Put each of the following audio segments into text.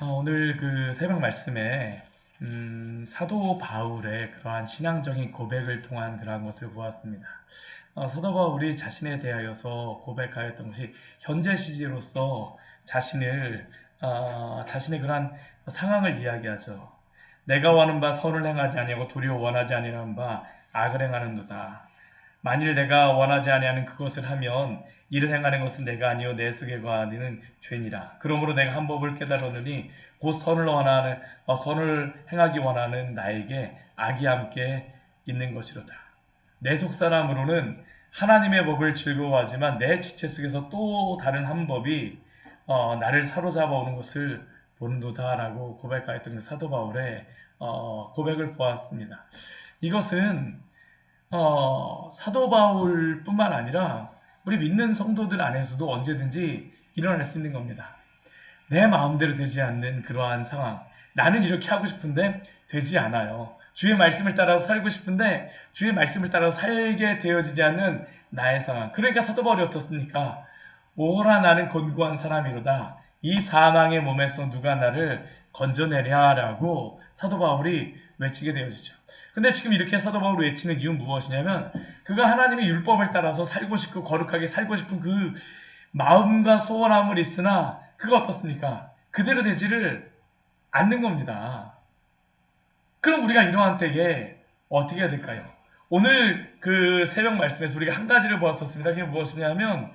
오늘 그 새벽 말씀에 사도 바울의 그러한 신앙적인 고백을 통한 그러한 것을 보았습니다. 사도 바울이 자신에 대하여서 고백하였던 것이 현재 시제로서 자신의 그러한 상황을 이야기하죠. 내가 원하는 바 선을 행하지 아니하고 도리어 원하지 아니하는 바 악을 행하는도다. 만일 내가 원하지 아니하는 그것을 하면 이를 행하는 것은 내가 아니요 내 속에 거하는 죄니라. 그러므로 내가 한 법을 깨달았느니 곧 선을 행하기 원하는 나에게 악이 함께 있는 것이로다. 내 속사람으로는 하나님의 법을 즐거워하지만 내 지체 속에서 또 다른 한 법이 나를 사로잡아 오는 것을 보는도다라고 고백하였던 그 사도 바울의 고백을 보았습니다. 이것은 사도 바울뿐만 아니라 우리 믿는 성도들 안에서도 언제든지 일어날 수 있는 겁니다. 내 마음대로 되지 않는 그러한 상황. 나는 이렇게 하고 싶은데 되지 않아요. 주의 말씀을 따라서 살고 싶은데 주의 말씀을 따라서 살게 되어지지 않는 나의 상황. 그러니까 사도 바울이 어떻습니까? 오라 나는 곤고한 사람이로다. 이 사망의 몸에서 누가 나를 건져내랴라고 사도 바울이 외치게 되어지죠. 근데 지금 이렇게 사도 바울이 외치는 이유는 무엇이냐면 그가 하나님의 율법을 따라서 살고 싶고 거룩하게 살고 싶은 그 마음과 소원함을 있으나 그가 어떻습니까? 그대로 되지를 않는 겁니다. 그럼 우리가 이러한 때에 어떻게 해야 될까요? 오늘 그 새벽 말씀에서 우리가 한 가지를 보았었습니다. 그게 무엇이냐면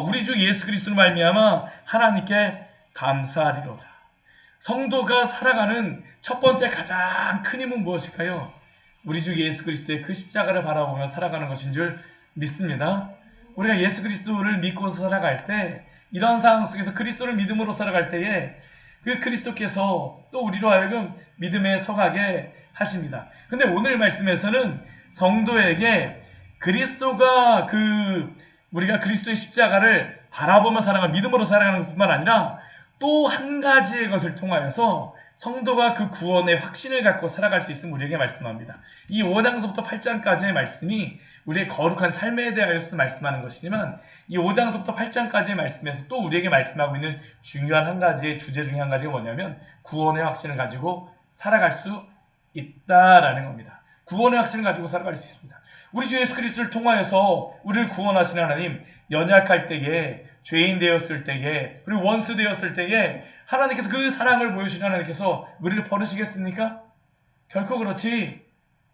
우리 주 예수 그리스도로 말미암아 하나님께 감사하리로다. 성도가 살아가는 첫 번째 가장 큰 힘은 무엇일까요? 우리 주 예수 그리스도의 그 십자가를 바라보며 살아가는 것인 줄 믿습니다. 우리가 예수 그리스도를 믿고 살아갈 때 이런 상황 속에서 그리스도를 믿음으로 살아갈 때에 그 그리스도께서 또 우리로 하여금 믿음에 서가게 하십니다. 근데 오늘 말씀에서는 성도에게 그리스도가 우리가 그리스도의 십자가를 바라보며 살아가는 믿음으로 살아가는 것뿐만 아니라 또 한 가지의 것을 통하여서 성도가 그 구원의 확신을 갖고 살아갈 수 있음을 우리에게 말씀합니다. 이 5장서부터 8장까지의 말씀이 우리의 거룩한 삶에 대하여서 말씀하는 것이지만 이 5장서부터 8장까지의 말씀에서 또 우리에게 말씀하고 있는 중요한 한 가지의 주제 중에 한 가지가 뭐냐면 구원의 확신을 가지고 살아갈 수 있다라는 겁니다. 구원의 확신을 가지고 살아갈 수 있습니다. 우리 주 예수 그리스도를 통하여서 우리를 구원하시는 하나님, 연약할 때에 죄인 되었을 때에 그리고 원수 되었을 때에 하나님께서 그 사랑을 보여주시는 하나님께서 우리를 버리시겠습니까? 결코 그렇지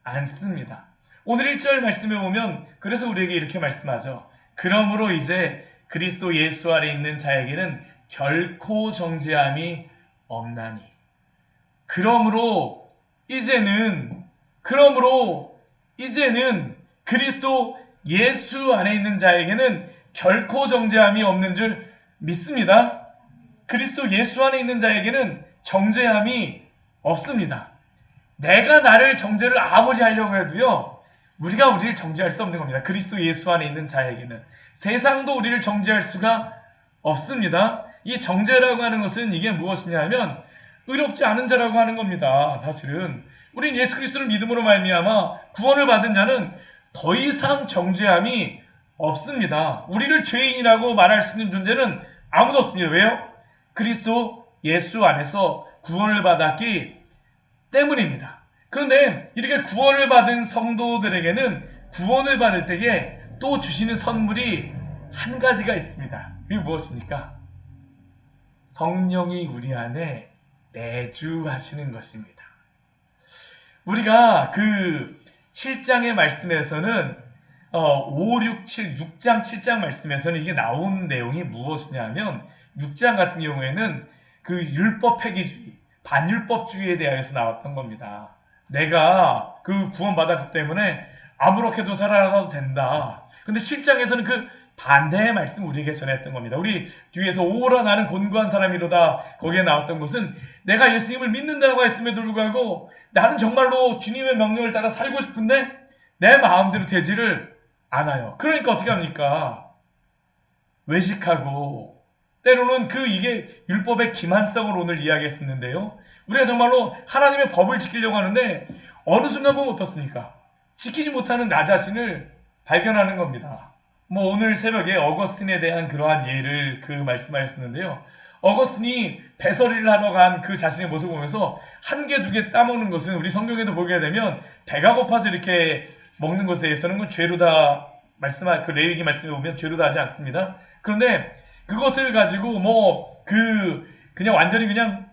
않습니다. 오늘 1절 말씀에 보면 그래서 우리에게 이렇게 말씀하죠. 그러므로 이제 그리스도 예수 안에 있는 자에게는 결코 정죄함이 없나니. 그러므로 이제는 그리스도 예수 안에 있는 자에게는 결코 정죄함이 없는 줄 믿습니다. 그리스도 예수 안에 있는 자에게는 정죄함이 없습니다. 내가 나를 정죄를 아무리 하려고 해도요, 우리가 우리를 정죄할 수 없는 겁니다. 그리스도 예수 안에 있는 자에게는. 세상도 우리를 정죄할 수가 없습니다. 이 정죄라고 하는 것은 이게 무엇이냐면 의롭지 않은 자라고 하는 겁니다. 사실은 우린 예수 그리스도를 믿음으로 말미암아 구원을 받은 자는 더 이상 정죄함이 없습니다. 우리를 죄인이라고 말할 수 있는 존재는 아무도 없습니다. 왜요? 그리스도 예수 안에서 구원을 받았기 때문입니다. 그런데 이렇게 구원을 받은 성도들에게는 구원을 받을 때에 또 주시는 선물이 한 가지가 있습니다. 그게 무엇입니까? 성령이 우리 안에 내주하시는 것입니다. 우리가 그 7장의 말씀에서는 5, 6, 7, 6장, 7장 말씀에서는 이게 나온 내용이 무엇이냐면 6장 같은 경우에는 그 율법 폐기주의, 반율법주의에 대하여서 나왔던 겁니다. 내가 그 구원받았기 때문에 아무렇게도 살아도 된다. 근데 7장에서는 그 반대의 말씀 우리에게 전했던 겁니다. 우리 뒤에서 오라 나는 곤고한 사람이로다 거기에 나왔던 것은 내가 예수님을 믿는다고 했음에도 불구하고 나는 정말로 주님의 명령을 따라 살고 싶은데 내 마음대로 되지를 않아요. 그러니까 어떻게 합니까? 외식하고 때로는 이게 율법의 기만성을 오늘 이야기했었는데요. 우리가 정말로 하나님의 법을 지키려고 하는데 어느 순간 보면 어떻습니까? 지키지 못하는 나 자신을 발견하는 겁니다. 오늘 새벽에 어거스틴에 대한 그러한 예를 말씀하셨는데요. 어거스틴이 배설이를 하러 간 그 자신의 모습을 보면서 한 개, 두 개 따먹는 것은 우리 성경에도 보게 되면 배가 고파서 이렇게 먹는 것에 대해서는 그 죄로다 말씀한 그 레위기 말씀에 보면 죄로다 하지 않습니다. 그런데 그것을 가지고 그냥 완전히 그냥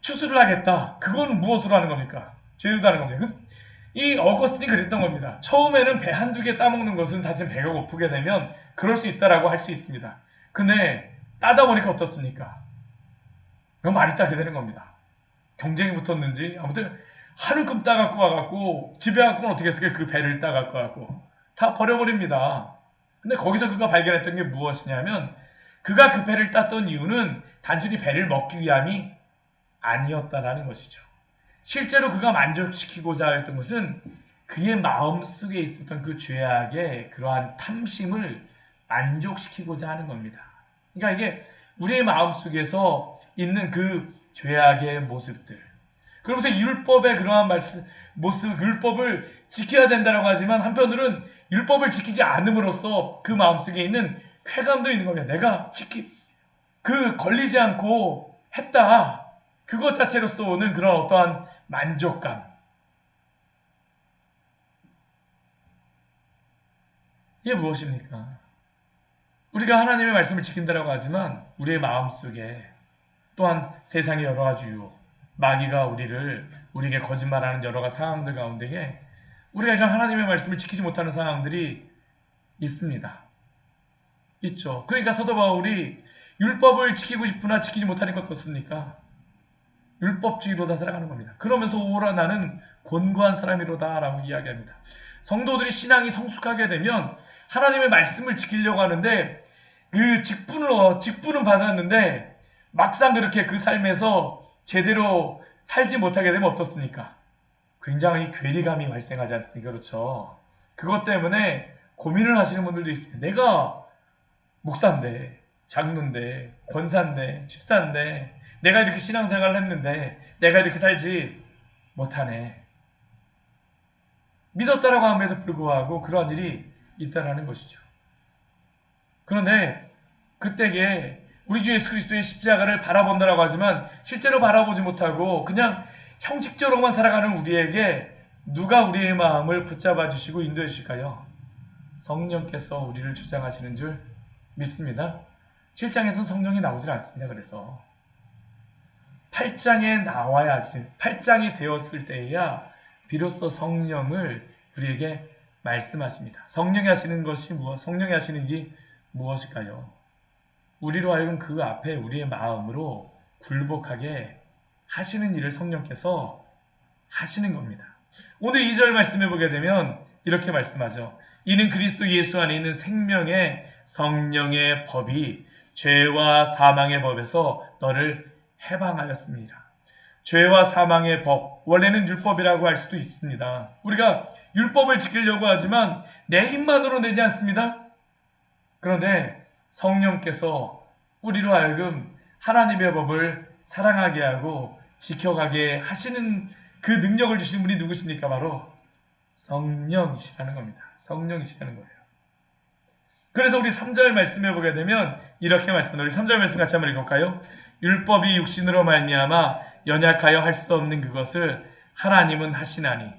추수를 하겠다. 그건 무엇으로 하는 겁니까? 죄로다 하는 겁니다. 이 어거스틴이 그랬던 겁니다. 처음에는 배 한두 개 따먹는 것은 사실 배가 고프게 되면 그럴 수 있다라고 할 수 있습니다. 근데 따다 보니까 어떻습니까? 그건 말이 따게 되는 겁니다. 경쟁이 붙었는지 아무튼 한 움큼 따갖고 와갖고 집에 갖고는 어떻게 했을까요? 그 배를 따갖고 와갖고 다 버려버립니다. 근데 거기서 그가 발견했던 게 무엇이냐면 그가 그 배를 땄던 이유는 단순히 배를 먹기 위함이 아니었다라는 것이죠. 실제로 그가 만족시키고자 했던 것은 그의 마음속에 있었던 그 죄악의 그러한 탐심을 만족시키고자 하는 겁니다. 그러니까 이게 우리의 마음속에서 있는 그 죄악의 모습들. 그러면서 율법의 그러한 모습, 율법을 지켜야 된다고 하지만 한편으로는 율법을 지키지 않음으로써 그 마음속에 있는 쾌감도 있는 겁니다. 내가 걸리지 않고 했다. 그것 자체로서 오는 그런 어떠한 만족감. 이게 무엇입니까? 우리가 하나님의 말씀을 지킨다라고 하지만 우리의 마음속에 또한 세상의 여러 가지 유혹, 마귀가 우리에게 거짓말하는 여러 가지 상황들 가운데에 우리가 이런 하나님의 말씀을 지키지 못하는 상황들이 있습니다. 있죠. 그러니까 사도 바울이 율법을 지키고 싶으나 지키지 못하는 것도 없습니까? 율법주의로다 살아가는 겁니다. 그러면서 오라 나는 곤고한 사람이로다 라고 이야기합니다. 성도들이 신앙이 성숙하게 되면 하나님의 말씀을 지키려고 하는데 그 직분은 받았는데 막상 그렇게 그 삶에서 제대로 살지 못하게 되면 어떻습니까? 굉장히 괴리감이 발생하지 않습니까? 그렇죠. 그것 때문에 고민을 하시는 분들도 있습니다. 내가 목사인데, 장로인데, 권사인데, 집사인데 내가 이렇게 신앙생활을 했는데 내가 이렇게 살지 못하네. 믿었다라고 함에도 불구하고 그러한 일이 있다라는 것이죠. 그런데 그때에 우리 주 예수 그리스도의 십자가를 바라본다라고 하지만 실제로 바라보지 못하고 그냥 형식적으로만 살아가는 우리에게 누가 우리의 마음을 붙잡아 주시고 인도해 주실까요? 성령께서 우리를 주장하시는 줄 믿습니다. 7장에서 성령이 나오질 않습니다. 그래서 8장에 나와야지 8장이 되었을 때에야 비로소 성령을 우리에게 말씀하십니다. 성령이 하시는 성령이 하시는 일이 무엇일까요? 우리로 하여금 그 앞에 우리의 마음으로 굴복하게 하시는 일을 성령께서 하시는 겁니다. 오늘 2절 말씀해 보게 되면 이렇게 말씀하죠. 이는 그리스도 예수 안에 있는 생명의 성령의 법이 죄와 사망의 법에서 너를 해방하였습니다. 죄와 사망의 법, 원래는 율법이라고 할 수도 있습니다. 우리가 율법을 지키려고 하지만 내 힘만으로 되지 않습니다. 그런데 성령께서 우리로 하여금 하나님의 법을 사랑하게 하고 지켜가게 하시는 그 능력을 주시는 분이 누구십니까? 바로 성령이시라는 겁니다. 성령이시라는 거예요. 그래서 우리 3절 말씀해 보게 되면 이렇게 우리 3절 말씀 같이 한번 읽어볼까요? 율법이 육신으로 말미암아 연약하여 할 수 없는 그것을 하나님은 하시나니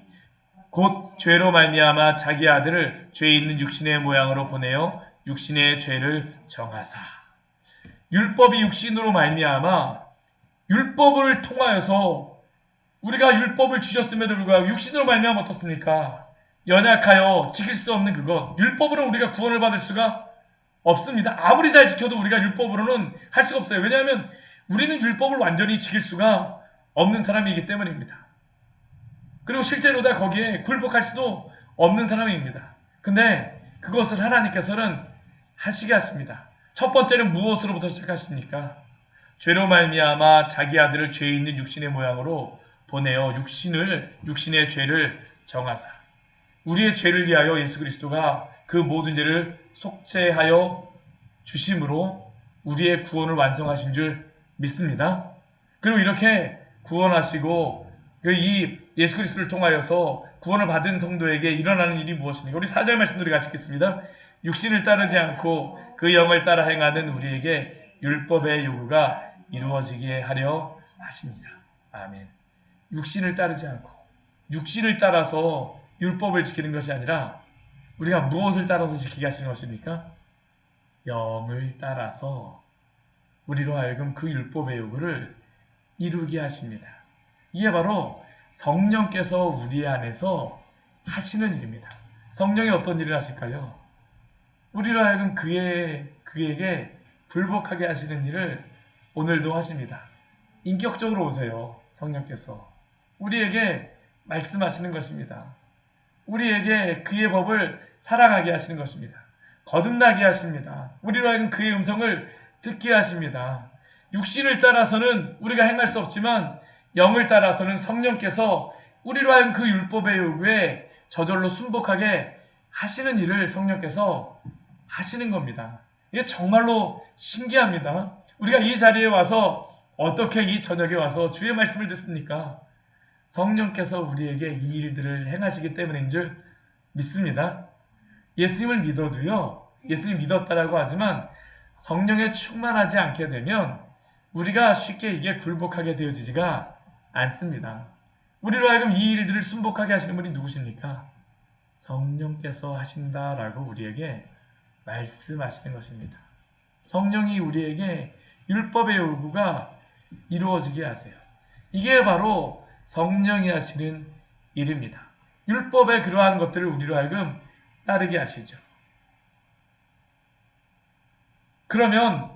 곧 죄로 말미암아 자기 아들을 죄 있는 육신의 모양으로 보내어 육신의 죄를 정하사. 율법이 육신으로 말미암아 율법을 통하여서 우리가 율법을 주셨음에도 불구하고 육신으로 말미암아 어떻습니까? 연약하여 지킬 수 없는 그것. 율법으로 우리가 구원을 받을 수가 없습니다. 아무리 잘 지켜도 우리가 율법으로는 할 수가 없어요. 왜냐하면 우리는 율법을 완전히 지킬 수가 없는 사람이기 때문입니다. 그리고 실제로 다 거기에 굴복할 수도 없는 사람입니다. 근데 그것을 하나님께서는 하시게 하십니다. 첫 번째는 무엇으로부터 시작하십니까? 죄로 말미암아 자기 아들을 죄 있는 육신의 모양으로 보내어 육신의 죄를 정하사. 우리의 죄를 위하여 예수 그리스도가 그 모든 죄를 속죄하여 주심으로 우리의 구원을 완성하신 줄 믿습니다. 그리고 이렇게 구원하시고 이 예수 그리스도를 통하여서 구원을 받은 성도에게 일어나는 일이 무엇입니까? 우리 4절 말씀 우리 같이 읽겠습니다. 육신을 따르지 않고 그 영을 따라 행하는 우리에게 율법의 요구가 이루어지게 하려 하십니다. 아멘. 육신을 따르지 않고 육신을 따라서 율법을 지키는 것이 아니라 우리가 무엇을 따라서 지키게 하시는 것입니까? 영을 따라서 우리로 하여금 그 율법의 요구를 이루게 하십니다. 이게 바로 성령께서 우리 안에서 하시는 일입니다. 성령이 어떤 일을 하실까요? 우리로 하여금 그에게 불복하게 하시는 일을 오늘도 하십니다. 인격적으로 오세요. 성령께서 우리에게 말씀하시는 것입니다. 우리에게 그의 법을 사랑하게 하시는 것입니다. 거듭나게 하십니다. 우리로 하여금 그의 음성을 듣게 하십니다. 육신을 따라서는 우리가 행할 수 없지만 영을 따라서는 성령께서 우리로 하여금 그 율법의 요구에 저절로 순복하게 하시는 일을 성령께서 하시는 겁니다. 이게 정말로 신기합니다. 우리가 이 자리에 와서 어떻게 이 저녁에 와서 주의 말씀을 듣습니까? 성령께서 우리에게 이 일들을 행하시기 때문인 줄 믿습니다. 예수님을 믿어도요, 예수님 믿었다라고 하지만 성령에 충만하지 않게 되면 우리가 쉽게 이게 굴복하게 되어지지가 않습니다. 우리로 하여금 이 일들을 순복하게 하시는 분이 누구십니까? 성령께서 하신다라고 우리에게 말씀하시는 것입니다. 성령이 우리에게 율법의 요구가 이루어지게 하세요. 이게 바로 성령이 하시는 일입니다. 율법의 그러한 것들을 우리로 하여금 따르게 하시죠. 그러면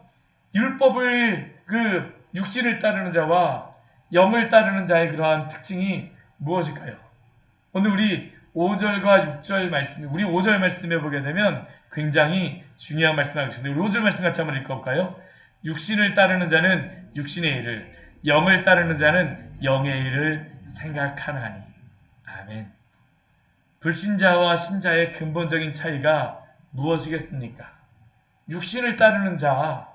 율법을 육신을 따르는 자와 영을 따르는 자의 그러한 특징이 무엇일까요? 오늘 우리 5절과 6절 말씀, 우리 5절 말씀에 보게 되면 굉장히 중요한 말씀을 하고 있습니다. 우리 5절 말씀 같이 한번 읽어볼까요? 육신을 따르는 자는 육신의 일을, 영을 따르는 자는 영의 일을 생각하나니. 아멘. 불신자와 신자의 근본적인 차이가 무엇이겠습니까? 육신을 따르는 자,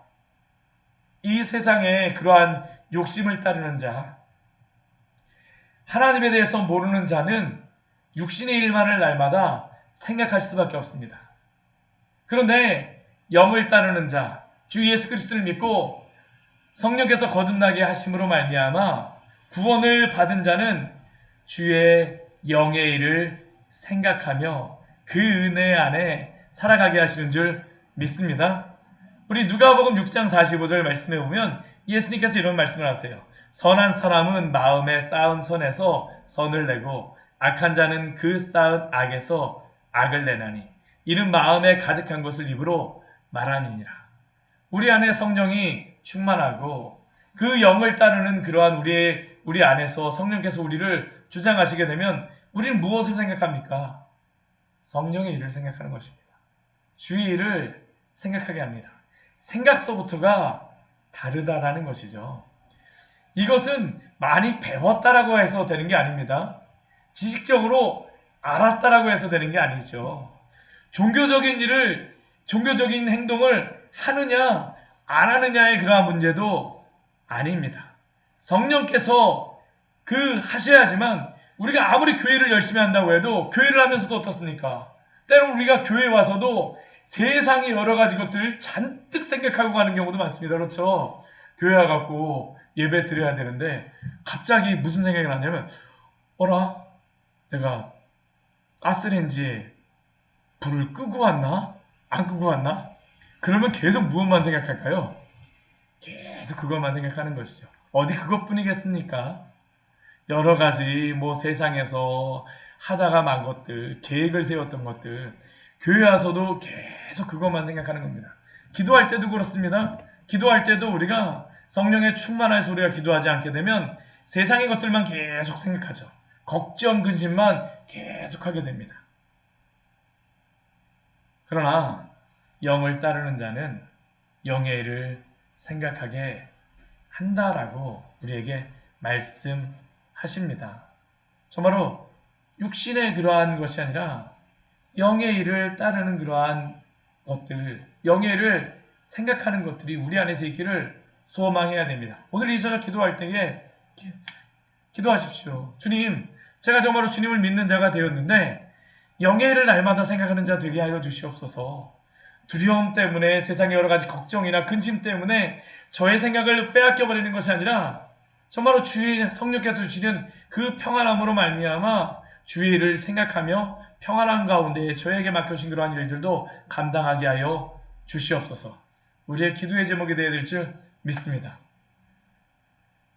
이 세상에 그러한 욕심을 따르는 자, 하나님에 대해서 모르는 자는 육신의 일만을 날마다 생각할 수밖에 없습니다. 그런데 영을 따르는 자, 주 예수 그리스도를 믿고 성령께서 거듭나게 하심으로 말미암아 구원을 받은 자는 주의 영의 일을 생각하며 그 은혜 안에 살아가게 하시는 줄 믿습니다. 우리 누가복음 6장 45절 말씀에 보면 예수님께서 이런 말씀을 하세요. 선한 사람은 마음에 쌓은 선에서 선을 내고 악한 자는 그 쌓은 악에서 악을 내나니 이는 마음에 가득한 것을 입으로 말하니니라. 우리 안에 성령이 충만하고 그 영을 따르는 그러한 우리 안에서 성령께서 우리를 주장하시게 되면 우리는 무엇을 생각합니까? 성령의 일을 생각하는 것입니다. 주의 일을 생각하게 합니다. 생각서부터가 다르다라는 것이죠. 이것은 많이 배웠다라고 해서 되는 게 아닙니다. 지식적으로 알았다라고 해서 되는 게 아니죠. 종교적인 행동을 하느냐 안 하느냐의 그러한 문제도 아닙니다. 성령께서 하셔야지만 우리가 아무리 교회를 열심히 한다고 해도 교회를 하면서도 어떻습니까? 때로 우리가 교회에 와서도 세상의 여러 가지 것들을 잔뜩 생각하고 가는 경우도 많습니다. 그렇죠? 교회 와갖고 예배 드려야 되는데 갑자기 무슨 생각이 나냐면 어라? 내가 가스레인지에 불을 끄고 왔나? 안 끄고 왔나? 그러면 계속 무엇만 생각할까요? 계속 그것만 생각하는 것이죠. 어디 그것뿐이겠습니까? 여러 가지 세상에서 하다가 만 것들, 계획을 세웠던 것들, 교회 와서도 계속 그것만 생각하는 겁니다. 기도할 때도 그렇습니다. 기도할 때도 우리가 성령의 충만해서 우리가 기도하지 않게 되면 세상의 것들만 계속 생각하죠. 걱정, 근심만 계속 하게 됩니다. 그러나 영을 따르는 자는 영의 일을 생각하게 한다라고 우리에게 말씀하십니다. 정말로 육신의 그러한 것이 아니라 영의 일을 따르는 그러한 것들, 영의 일을 생각하는 것들이 우리 안에서 있기를 소망해야 됩니다. 오늘 이 저녁 기도할 때에 기도하십시오. 주님, 제가 정말로 주님을 믿는 자가 되었는데 영의 일을 날마다 생각하는 자 되게 하여 주시옵소서. 두려움 때문에 세상의 여러 가지 걱정이나 근심 때문에 저의 생각을 빼앗겨 버리는 것이 아니라 정말로 주의 성령께서 주시는 그 평안함으로 말미암아 주의 일을 생각하며 평안한 가운데 저에게 맡겨주신 그러한 일들도 감당하게 하여 주시옵소서. 우리의 기도의 제목이 되어야 될 줄 믿습니다.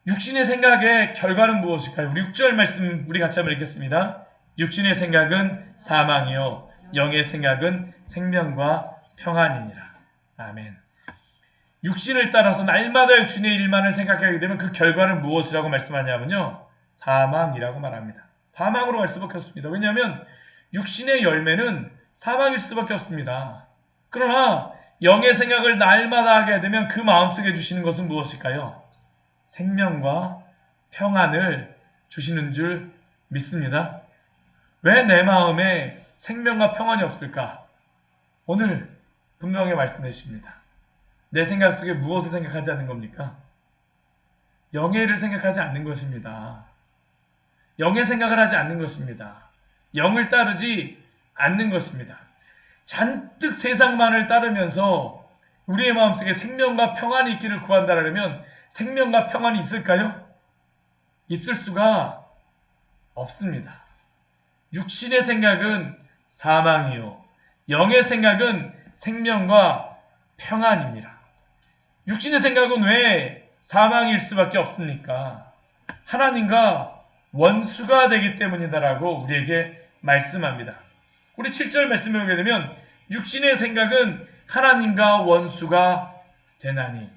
육신의 생각의 결과는 무엇일까요? 우리 6절 말씀 우리 같이 한번 읽겠습니다. 육신의 생각은 사망이요 영의 생각은 생명과 평안이니라. 아멘. 육신을 따라서 날마다 육신의 일만을 생각하게 되면 그 결과는 무엇이라고 말씀하냐면요, 사망이라고 말합니다. 사망으로 갈 수밖에 없습니다. 왜냐하면 육신의 열매는 사망일 수밖에 없습니다. 그러나 영의 생각을 날마다 하게 되면 그 마음속에 주시는 것은 무엇일까요? 생명과 평안을 주시는 줄 믿습니다. 왜 내 마음에 생명과 평안이 없을까? 오늘 분명히 말씀해 주십니다. 내 생각 속에 무엇을 생각하지 않는 겁니까? 영의 일을 생각하지 않는 것입니다. 영의 생각을 하지 않는 것입니다. 영을 따르지 않는 것입니다. 잔뜩 세상만을 따르면서 우리의 마음속에 생명과 평안이 있기를 구한다라면 생명과 평안이 있을까요? 있을 수가 없습니다. 육신의 생각은 사망이요 영의 생각은 생명과 평안입니다. 육신의 생각은 왜 사망일 수밖에 없습니까? 하나님과 원수가 되기 때문이다라고 우리에게 말씀합니다. 우리 7절 말씀을 보게 되면 육신의 생각은 하나님과 원수가 되나니,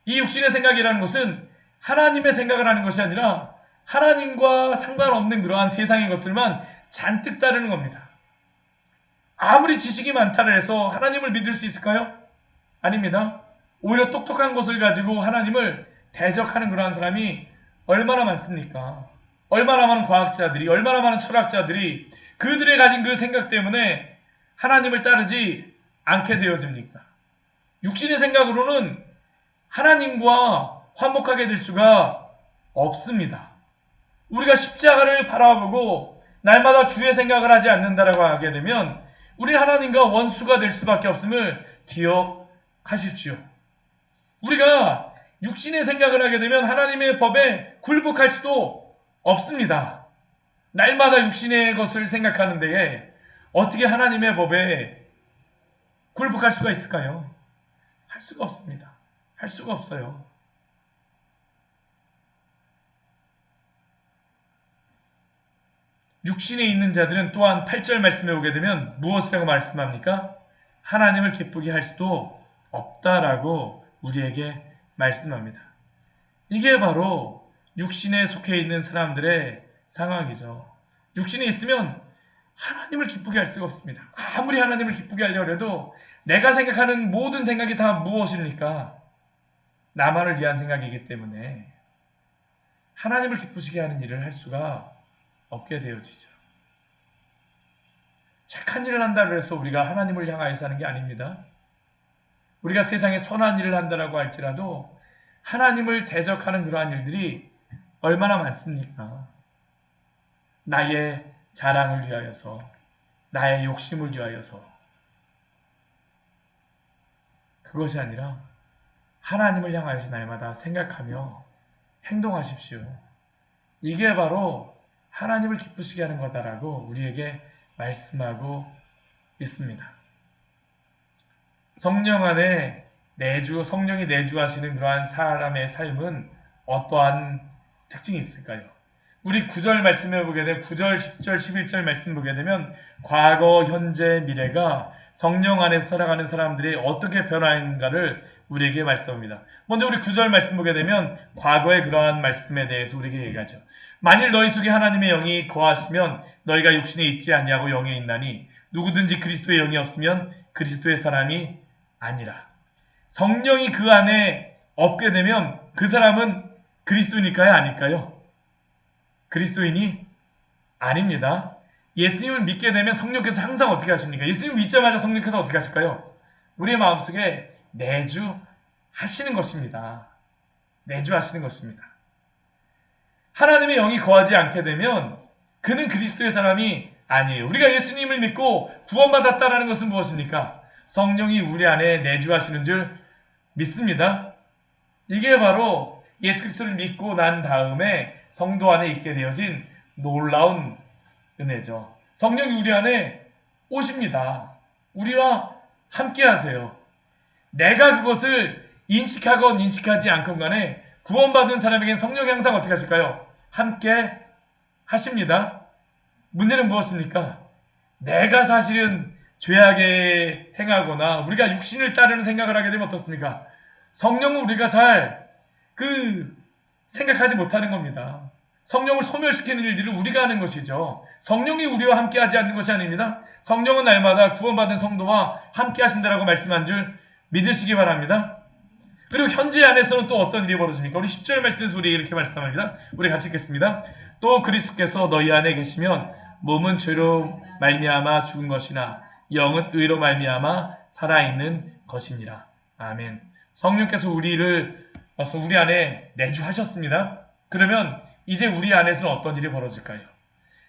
이 육신의 생각이라는 것은 하나님의 생각을 하는 것이 아니라 하나님과 상관없는 그러한 세상의 것들만 잔뜩 따르는 겁니다. 아무리 지식이 많다를 해서 하나님을 믿을 수 있을까요? 아닙니다. 오히려 똑똑한 것을 가지고 하나님을 대적하는 그러한 사람이 얼마나 많습니까? 얼마나 많은 과학자들이, 얼마나 많은 철학자들이 그들의 가진 그 생각 때문에 하나님을 따르지 않게 되어집니까? 육신의 생각으로는 하나님과 화목하게 될 수가 없습니다. 우리가 십자가를 바라보고 날마다 주의 생각을 하지 않는다라고 하게 되면 우리는 하나님과 원수가 될 수밖에 없음을 기억하십시오. 우리가 육신의 생각을 하게 되면 하나님의 법에 굴복할 수도 없습니다. 날마다 육신의 것을 생각하는 데에 어떻게 하나님의 법에 굴복할 수가 있을까요? 할 수가 없습니다. 할 수가 없어요. 육신에 있는 자들은 또한 8절 말씀에 오게 되면 무엇이라고 말씀합니까? 하나님을 기쁘게 할 수도 없다라고 우리에게 말씀합니다. 이게 바로 육신에 속해 있는 사람들의 상황이죠. 육신에 있으면 하나님을 기쁘게 할 수가 없습니다. 아무리 하나님을 기쁘게 하려고 해도 내가 생각하는 모든 생각이 다 무엇입니까? 나만을 위한 생각이기 때문에 하나님을 기쁘시게 하는 일을 할 수가 없게 되어지죠. 착한 일을 한다고 해서 우리가 하나님을 향하여서 하는 게 아닙니다. 우리가 세상에 선한 일을 한다고 할지라도 하나님을 대적하는 그러한 일들이 얼마나 많습니까? 나의 자랑을 위하여서, 나의 욕심을 위하여서. 그것이 아니라 하나님을 향하여서 날마다 생각하며 행동하십시오. 이게 바로 하나님을 기쁘시게 하는 거다라고 우리에게 말씀하고 있습니다. 성령 안에 성령이 내주하시는 그러한 사람의 삶은 어떠한 특징이 있을까요? 우리 9절 말씀을 보게 되면 9절, 10절, 11절 말씀 보게 되면 과거, 현재, 미래가 성령 안에서 살아가는 사람들이 어떻게 변화하는가를 우리에게 말씀합니다. 먼저 우리 9절 말씀 보게 되면 과거의 그러한 말씀에 대해서 우리에게 얘기하죠. 만일 너희 속에 하나님의 영이 거하시면 너희가 육신에 있지 아니하고 영에 있나니 누구든지 그리스도의 영이 없으면 그리스도의 사람이 아니라. 성령이 그 안에 없게 되면 그 사람은 그리스도니까요, 아닐까요? 그리스도인이 아닙니다. 예수님을 믿게 되면 성령께서 항상 어떻게 하십니까? 예수님을 믿자마자 성령께서 어떻게 하실까요? 우리의 마음속에 내주하시는 것입니다. 내주하시는 것입니다. 하나님의 영이 거하지 않게 되면 그는 그리스도의 사람이 아니에요. 우리가 예수님을 믿고 구원받았다는 것은 무엇입니까? 성령이 우리 안에 내주하시는 줄 믿습니다. 이게 바로 예수 그리스도를 믿고 난 다음에 성도 안에 있게 되어진 놀라운 은혜죠. 성령이 우리 안에 오십니다. 우리와 함께 하세요. 내가 그것을 인식하건 인식하지 않건 간에 구원받은 사람에게는 성령이 항상 어떻게 하실까요? 함께 하십니다. 문제는 무엇입니까? 내가 사실은 죄악에 행하거나 우리가 육신을 따르는 생각을 하게 되면 어떻습니까? 성령은 우리가 잘 생각하지 못하는 겁니다. 성령을 소멸시키는 일들을 우리가 하는 것이죠. 성령이 우리와 함께 하지 않는 것이 아닙니다. 성령은 날마다 구원받은 성도와 함께 하신다라고 말씀한 줄 믿으시기 바랍니다. 그리고 현재 안에서는 또 어떤 일이 벌어집니까? 우리 10절 말씀에서 우리 이렇게 말씀합니다. 우리 같이 읽겠습니다. 또 그리스도께서 너희 안에 계시면 몸은 죄로 말미암아 죽은 것이나 영은 의로 말미암아 살아있는 것이니라. 아멘. 성령께서 우리 안에 내주하셨습니다. 그러면 이제 우리 안에서는 어떤 일이 벌어질까요?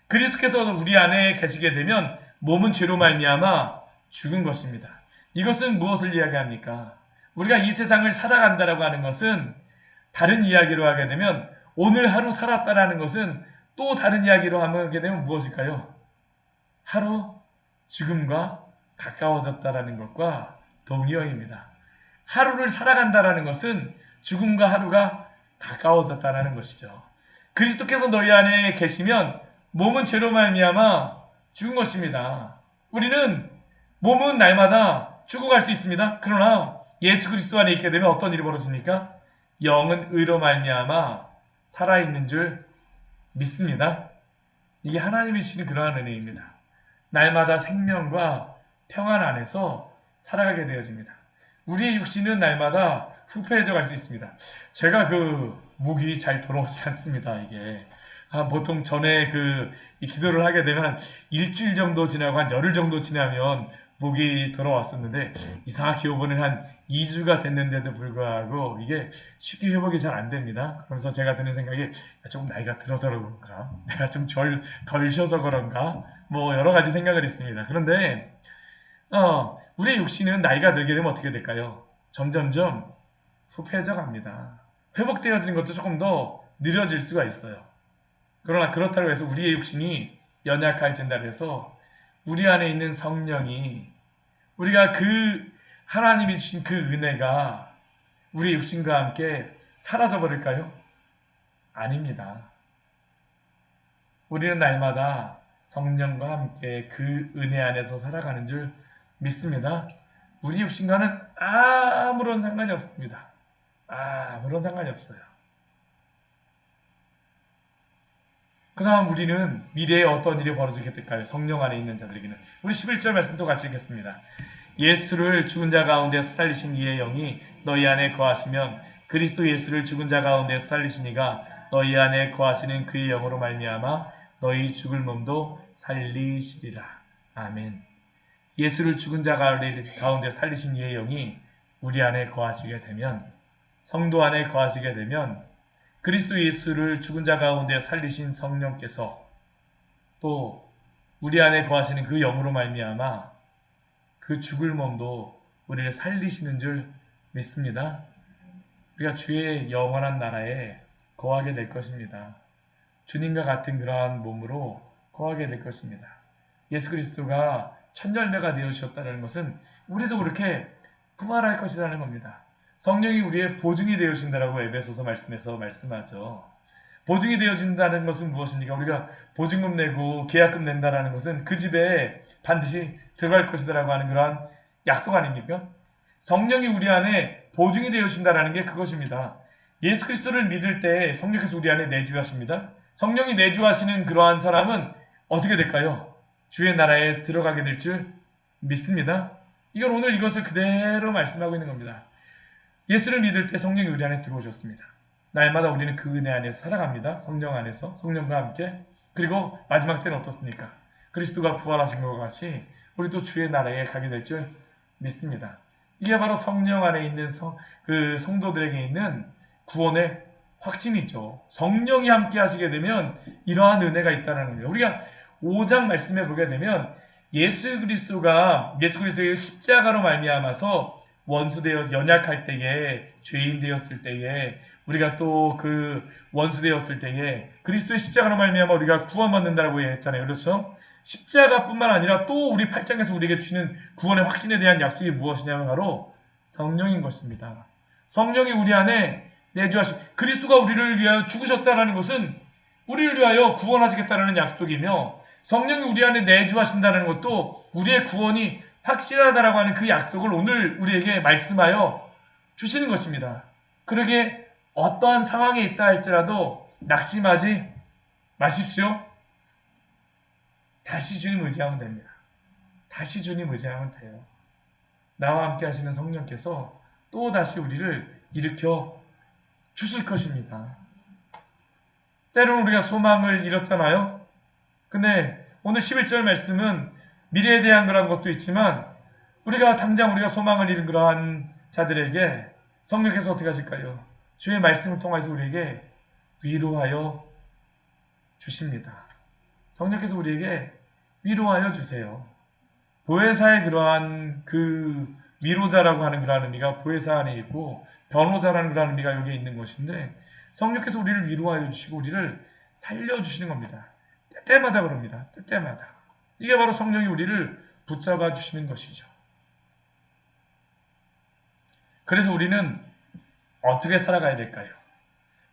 그리스도께서 우리 안에 계시게 되면 몸은 죄로 말미암아 죽은 것입니다. 이것은 무엇을 이야기합니까? 우리가 이 세상을 살아간다라고 하는 것은 다른 이야기로 하게 되면 오늘 하루 살았다라는 것은 또 다른 이야기로 하게 되면 무엇일까요? 하루 죽음과 가까워졌다라는 것과 동의어입니다. 하루를 살아간다라는 것은 죽음과 하루가 가까워졌다라는 것이죠. 그리스도께서 너희 안에 계시면 몸은 죄로 말미암아 죽은 것입니다. 우리는 몸은 날마다 죽어갈 수 있습니다. 그러나 예수 그리스도 안에 있게 되면 어떤 일이 벌어집니까? 영은 의로 말미암아 살아있는 줄 믿습니다. 이게 하나님이 주시는 그러한 은혜입니다. 날마다 생명과 평안 안에서 살아가게 되어집니다. 우리의 육신은 날마다 후패해져 갈 수 있습니다. 제가 목이 잘 돌아오지 않습니다. 이게 보통 전에 이 기도를 하게 되면 일주일 정도 지나고 한 열흘 정도 지나면 목이 돌아왔었는데 이상하게 이번엔 한 2주가 됐는데도 불구하고 이게 쉽게 회복이 잘 안 됩니다. 그래서 제가 드는 생각이 조금 나이가 들어서 그런가, 내가 좀 덜 쉬어서 그런가, 뭐 여러 가지 생각을 했습니다. 그런데 우리의 육신은 나이가 들게 되면 어떻게 될까요? 점점점 후패해져 갑니다. 회복되어지는 것도 조금 더 느려질 수가 있어요. 그러나 그렇다고 해서 우리의 육신이 연약해진다고 해서 우리 안에 있는 성령이 우리가 하나님이 주신 그 은혜가 우리 육신과 함께 사라져 버릴까요? 아닙니다. 우리는 날마다 성령과 함께 그 은혜 안에서 살아가는 줄 믿습니다. 우리 육신과는 아무런 상관이 없습니다. 아무런 상관이 없어요. 그 다음 우리는 미래에 어떤 일이 벌어지게 될까요? 성령 안에 있는 자들에게는. 우리 11절 말씀도 같이 읽겠습니다. 예수를 죽은 자 가운데서 살리신 이의 영이 너희 안에 거하시면 그리스도 예수를 죽은 자 가운데서 살리신 이가 너희 안에 거하시는 그의 영으로 말미암아 너희 죽을 몸도 살리시리라. 아멘. 예수를 죽은 자 가운데 살리신 이의 영이 우리 안에 거하시게 되면, 성도 안에 거하시게 되면 그리스도 예수를 죽은 자 가운데 살리신 성령께서 또 우리 안에 거하시는 그 영으로 말미암아 그 죽을 몸도 우리를 살리시는 줄 믿습니다. 우리가 주의 영원한 나라에 거하게 될 것입니다. 주님과 같은 그러한 몸으로 거하게 될 것입니다. 예수 그리스도가 첫 열매가 되어주셨다는 것은 우리도 그렇게 부활할 것이라는 겁니다. 성령이 우리의 보증이 되어진다라고 에베소서 말씀에서 말씀하죠. 보증이 되어진다는 것은 무엇입니까? 우리가 보증금 내고 계약금 낸다라는 것은 그 집에 반드시 들어갈 것이다라고 하는 그러한 약속 아닙니까? 성령이 우리 안에 보증이 되어진다라는 게 그것입니다. 예수 그리스도를 믿을 때 성령께서 우리 안에 내주하십니다. 성령이 내주하시는 그러한 사람은 어떻게 될까요? 주의 나라에 들어가게 될 줄 믿습니다. 이건 오늘 이것을 그대로 말씀하고 있는 겁니다. 예수를 믿을 때 성령이 우리 안에 들어오셨습니다. 날마다 우리는 그 은혜 안에서 살아갑니다. 성령 안에서, 성령과 함께. 그리고 마지막 때는 어떻습니까? 그리스도가 부활하신 것 같이 우리도 주의 나라에 가게 될 줄 믿습니다. 이게 바로 성령 안에 있는 성도들에게 있는 구원의 확신이죠. 성령이 함께 하시게 되면 이러한 은혜가 있다는 겁니다. 우리가 5장 말씀에 보게 되면 예수 그리스도의 십자가로 말미암아서 원수되어 연약할 때에, 죄인 되었을 때에, 우리가 또 그 원수되었을 때에 그리스도의 십자가로 말미암아 우리가 구원받는다라고 했잖아요. 그렇죠? 십자가뿐만 아니라 또 우리 8장에서 우리에게 주는 구원의 확신에 대한 약속이 무엇이냐면 바로 성령인 것입니다. 성령이 우리 안에 내주하신, 그리스도가 우리를 위하여 죽으셨다는 것은 우리를 위하여 구원하시겠다는 약속이며, 성령이 우리 안에 내주하신다는 것도 우리의 구원이 확실하다라고 하는 그 약속을 오늘 우리에게 말씀하여 주시는 것입니다. 그러게 어떠한 상황에 있다 할지라도 낙심하지 마십시오. 다시 주님 의지하면 됩니다. 다시 주님 의지하면 돼요. 나와 함께 하시는 성령께서 또 다시 우리를 일으켜 주실 것입니다. 때로는 우리가 소망을 잃었잖아요. 근데 오늘 11절 말씀은 미래에 대한 그런 것도 있지만, 우리가 당장 우리가 소망을 잃은 그러한 자들에게 성령께서 어떻게 하실까요? 주의 말씀을 통해서 우리에게 위로하여 주십니다. 성령께서 우리에게 위로하여 주세요. 보혜사의 그러한 그 위로자라고 하는 그러한 의미가 보혜사 안에 있고, 변호자라는 그러한 의미가 여기에 있는 것인데, 성령께서 우리를 위로하여 주시고 우리를 살려주시는 겁니다. 때때마다 그럽니다. 때때마다. 이게 바로 성령이 우리를 붙잡아 주시는 것이죠. 그래서 우리는 어떻게 살아가야 될까요?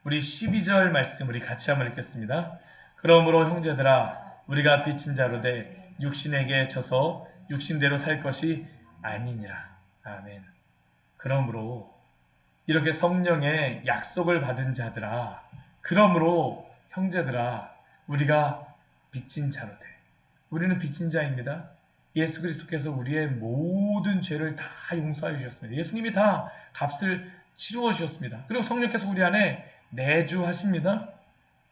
우리 12절 말씀 우리 같이 한번 읽겠습니다. 그러므로 형제들아, 우리가 빚진 자로 돼 육신에게 져서 육신대로 살 것이 아니니라. 아멘. 그러므로 이렇게 성령의 약속을 받은 자들아, 그러므로 형제들아, 우리가 빚진 자로 돼. 우리는 빚진 자입니다. 예수 그리스도께서 우리의 모든 죄를 다 용서해 주셨습니다. 예수님이 다 값을 치루어 주셨습니다. 그리고 성령께서 우리 안에 내주하십니다.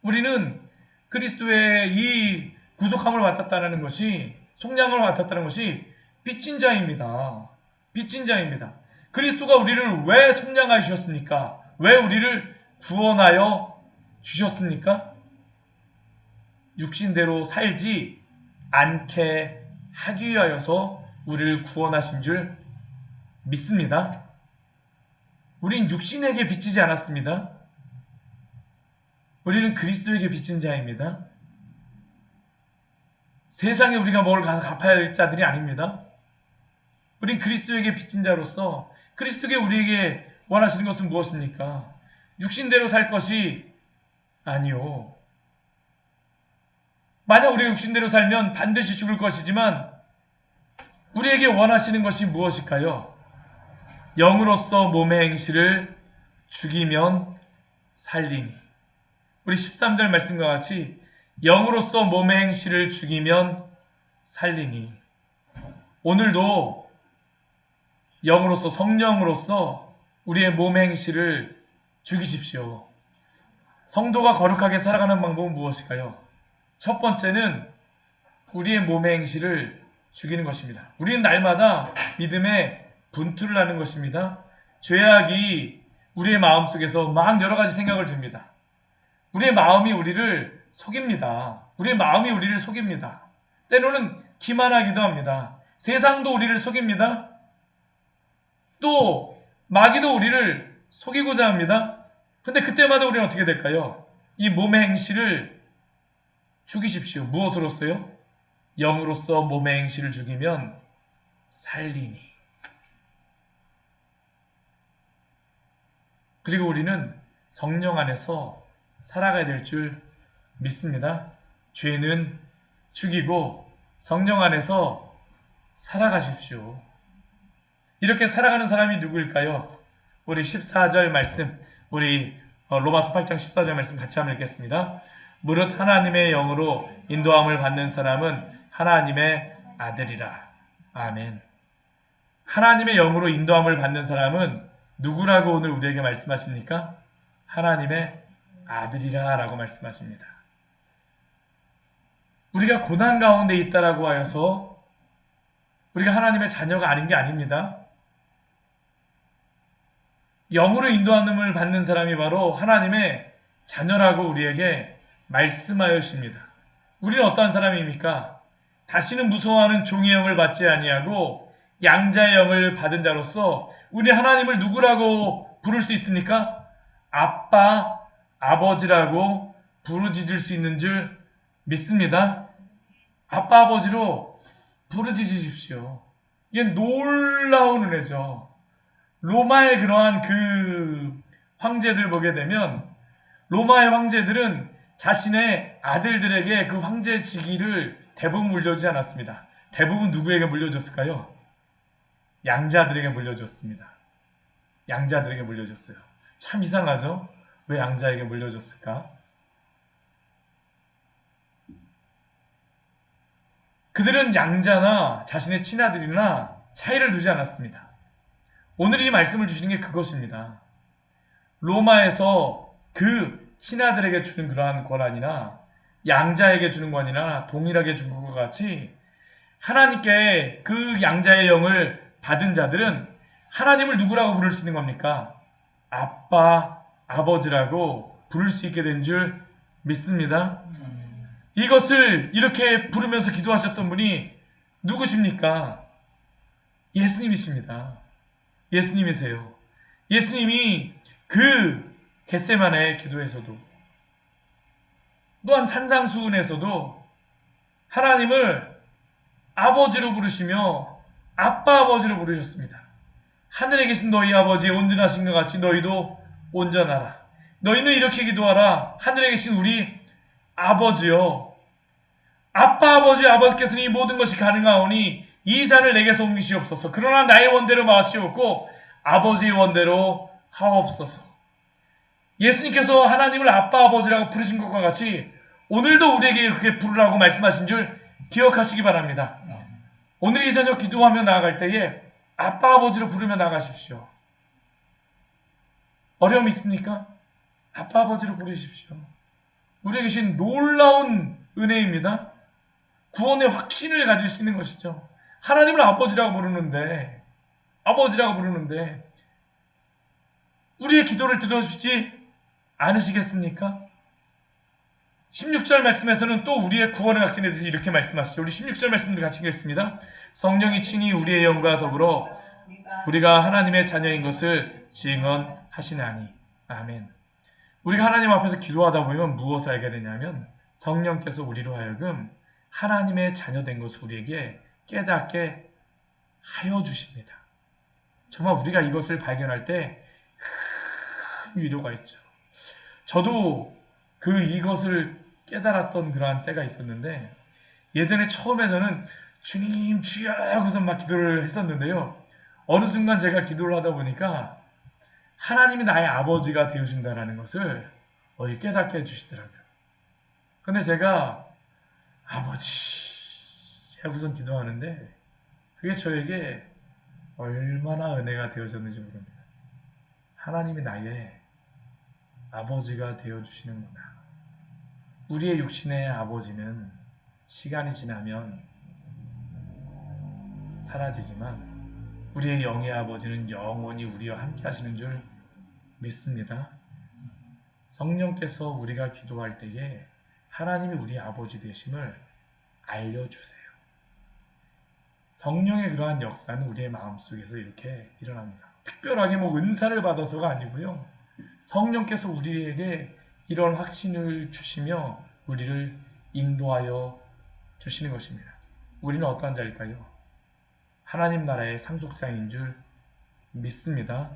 우리는 그리스도의 이 구속함을 받았다는 것이, 속량을 받았다는 것이 빚진 자입니다. 빚진 자입니다. 그리스도가 우리를 왜 속량하여 주셨습니까? 왜 우리를 구원하여 주셨습니까? 육신대로 살지 않게 하기 위하여서 우리를 구원하신 줄 믿습니다. 우린 육신에게 빚지지 않았습니다. 우리는 그리스도에게 빚진 자입니다. 세상에 우리가 뭘 가서 갚아야 할 자들이 아닙니다. 우린 그리스도에게 빚진 자로서, 그리스도께 우리에게 원하시는 것은 무엇입니까? 육신대로 살 것이 아니요. 만약 우리가 육신대로 살면 반드시 죽을 것이지만 우리에게 원하시는 것이 무엇일까요? 영으로서 몸의 행실을 죽이면 살리니. 우리 13절 말씀과 같이 영으로서 몸의 행실을 죽이면 살리니. 오늘도 영으로서, 성령으로서 우리의 몸의 행실을 죽이십시오. 성도가 거룩하게 살아가는 방법은 무엇일까요? 첫 번째는 우리의 몸의 행실을 죽이는 것입니다. 우리는 날마다 믿음의 분투를 하는 것입니다. 죄악이 우리의 마음속에서 막 여러 가지 생각을 줍니다. 우리의 마음이 우리를 속입니다. 우리의 마음이 우리를 속입니다. 때로는 기만하기도 합니다. 세상도 우리를 속입니다. 또 마귀도 우리를 속이고자 합니다. 근데 그때마다 우리는 어떻게 될까요? 이 몸의 행실을 죽이십시오. 무엇으로써요? 영으로서 몸의 행실을 죽이면 살리니. 그리고 우리는 성령 안에서 살아가야 될 줄 믿습니다. 죄는 죽이고 성령 안에서 살아가십시오. 이렇게 살아가는 사람이 누구일까요? 우리 14절 말씀, 우리 로마서 8장 14절 말씀 같이 한번 읽겠습니다. 무릇 하나님의 영으로 인도함을 받는 사람은 하나님의 아들이라. 아멘. 하나님의 영으로 인도함을 받는 사람은 누구라고 오늘 우리에게 말씀하십니까? 하나님의 아들이라 라고 말씀하십니다. 우리가 고난 가운데 있다라고 하여서 우리가 하나님의 자녀가 아닌 게 아닙니다. 영으로 인도함을 받는 사람이 바로 하나님의 자녀라고 우리에게 말씀하여 주십니다. 우리는 어떠한 사람입니까? 다시는 무서워하는 종의 영을 받지 아니하고 양자의 영을 받은 자로서 우리 하나님을 누구라고 부를 수 있습니까? 아빠, 아버지라고 부르짖을 수 있는 줄 믿습니다. 아빠, 아버지로 부르짖으십시오. 이게 놀라운 은혜죠. 로마의 그러한 그 황제들 보게 되면 로마의 황제들은 자신의 아들들에게 그 황제 직위를 대부분 물려주지 않았습니다. 대부분 누구에게 물려줬을까요? 양자들에게 물려줬습니다. 양자들에게 물려줬어요. 참 이상하죠? 왜 양자에게 물려줬을까? 그들은 양자나 자신의 친아들이나 차이를 두지 않았습니다. 오늘 이 말씀을 주시는 게 그것입니다. 로마에서 그 친아들에게 주는 그러한 권한이나 양자에게 주는 권한이나 동일하게 준 것과 같이 하나님께 그 양자의 영을 받은 자들은 하나님을 누구라고 부를 수 있는 겁니까? 아빠, 아버지라고 부를 수 있게 된 줄 믿습니다. 이것을 이렇게 부르면서 기도하셨던 분이 누구십니까? 예수님이십니다. 예수님이세요. 예수님이 그 겟세마네 기도에서도 또한 산상수훈에서도 하나님을 아버지로 부르시며 아빠 아버지로 부르셨습니다. 하늘에 계신 너희 아버지 온전하신 것 같이 너희도 온전하라. 너희는 이렇게 기도하라. 하늘에 계신 우리 아버지요. 아빠 아버지 아버지께서는 이 모든 것이 가능하오니 이 잔을 내게서 옮기시옵소서. 그러나 나의 원대로 마시옵고 아버지의 원대로 하옵소서. 예수님께서 하나님을 아빠 아버지라고 부르신 것과 같이 오늘도 우리에게 이렇게 부르라고 말씀하신 줄 기억하시기 바랍니다. 오늘 이 저녁 기도하며 나아갈 때에 아빠 아버지로 부르며 나가십시오. 어려움 있습니까? 아빠 아버지로 부르십시오. 우리에게 주신 놀라운 은혜입니다. 구원의 확신을 가질 수 있는 것이죠. 하나님을 아버지라고 부르는데 우리의 기도를 들어주지 않으시겠습니까? 16절 말씀에서는 또 우리의 구원의 확신에 대해서 이렇게 말씀하시죠. 우리 16절 말씀을 같이 읽겠습니다. 성령이 친히 우리의 영과 더불어 우리가 하나님의 자녀인 것을 증언하시나니. 아멘. 우리가 하나님 앞에서 기도하다 보면 무엇을 알게 되냐면 성령께서 우리로 하여금 하나님의 자녀된 것을 우리에게 깨닫게 하여 주십니다. 정말 우리가 이것을 발견할 때 큰 위로가 있죠. 저도 이것을 깨달았던 그러한 때가 있었는데 예전에 처음에 저는 주님 주여 하고서 막 기도를 했었는데요. 어느 순간 제가 기도를 하다 보니까 하나님이 나의 아버지가 되어준다는 것을 깨닫게 해주시더라고요. 근데 제가 아버지 하고선 기도하는데 그게 저에게 얼마나 은혜가 되어졌는지 모릅니다. 하나님이 나의 아버지가 되어주시는구나. 우리의 육신의 아버지는 시간이 지나면 사라지지만 우리의 영의 아버지는 영원히 우리와 함께 하시는 줄 믿습니다. 성령께서 우리가 기도할 때에 하나님이 우리 아버지 되심을 알려주세요. 성령의 그러한 역사는 우리의 마음속에서 이렇게 일어납니다. 특별하게 은사를 받아서가 아니고요. 성령께서 우리에게 이런 확신을 주시며 우리를 인도하여 주시는 것입니다. 우리는 어떠한 자일까요? 하나님 나라의 상속자인 줄 믿습니다.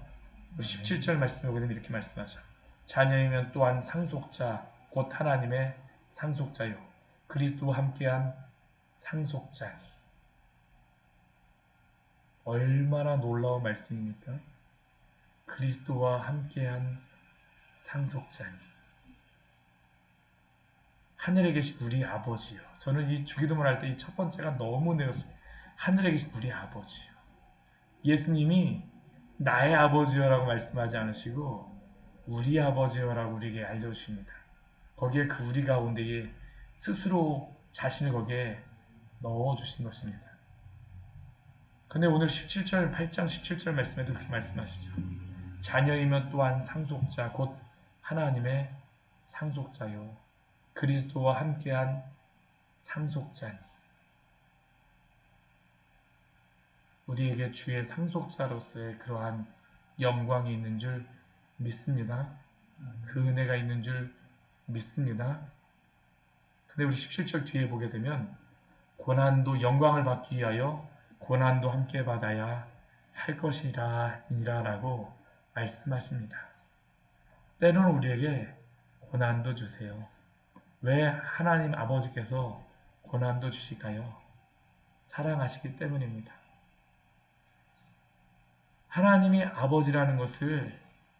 우리 17절 말씀에 보면 이렇게 말씀하죠. 자녀이면 또한 상속자 곧 하나님의 상속자요 그리스도와 함께한 상속자니. 얼마나 놀라운 말씀입니까? 그리스도와 함께한 상속자니. 하늘에 계신 우리 아버지요. 저는 이 주기도문을 할 때 이 첫 번째가 너무 내었어요. 하늘에 계신 우리 아버지요. 예수님이 나의 아버지요라고 말씀하지 않으시고 우리 아버지요라고 우리에게 알려주십니다. 거기에 그 우리 가운데에 스스로 자신을 거기에 넣어주신 것입니다. 근데 오늘 17절, 8장 17절 말씀에도 그렇게 말씀하시죠. 자녀이면 또한 상속자 곧 하나님의 상속자요 그리스도와 함께한 상속자니. 우리에게 주의 상속자로서의 그러한 영광이 있는 줄 믿습니다. 그 은혜가 있는 줄 믿습니다. 근데 우리 17절 뒤에 보게 되면 고난도 영광을 받기 위하여 고난도 함께 받아야 할 것이라 라고 말씀하십니다. 때로는 우리에게 고난도 주세요. 왜 하나님 아버지께서 고난도 주실까요? 사랑하시기 때문입니다. 하나님이 아버지라는 것을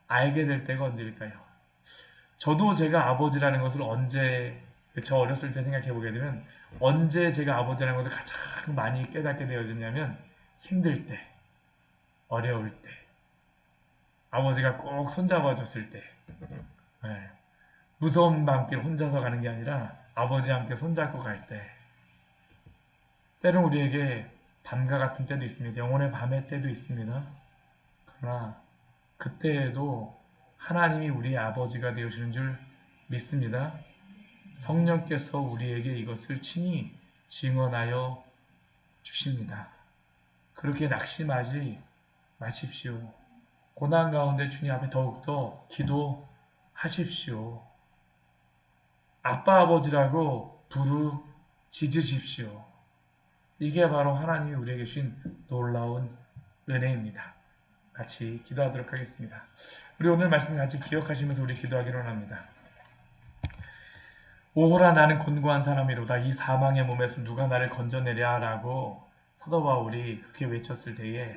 알게 될 때가 언제일까요? 저도 제가 아버지라는 것을 언제, 저 어렸을 때 생각해 보게 되면 언제 제가 아버지라는 것을 가장 많이 깨닫게 되어졌냐면 힘들 때, 어려울 때, 아버지가 꼭 손잡아 줬을 때, 네. 무서운 밤길 혼자서 가는 게 아니라 아버지와 함께 손잡고 갈 때, 때론 우리에게 밤과 같은 때도 있습니다. 영혼의 밤의 때도 있습니다. 그러나 그때에도 하나님이 우리의 아버지가 되어주는 줄 믿습니다. 성령께서 우리에게 이것을 친히 증언하여 주십니다. 그렇게 낙심하지 마십시오. 고난 가운데 주님 앞에 더욱더 기도하십시오. 아빠 아버지라고 부르짖으십시오. 이게 바로 하나님이 우리에게 주신 놀라운 은혜입니다. 같이 기도하도록 하겠습니다. 우리 오늘 말씀 같이 기억하시면서 우리 기도하기로 합니다. 오호라 나는 곤고한 사람이로다. 이 사망의 몸에서 누가 나를 건져내랴 라고 사도 바울이 그렇게 외쳤을 때에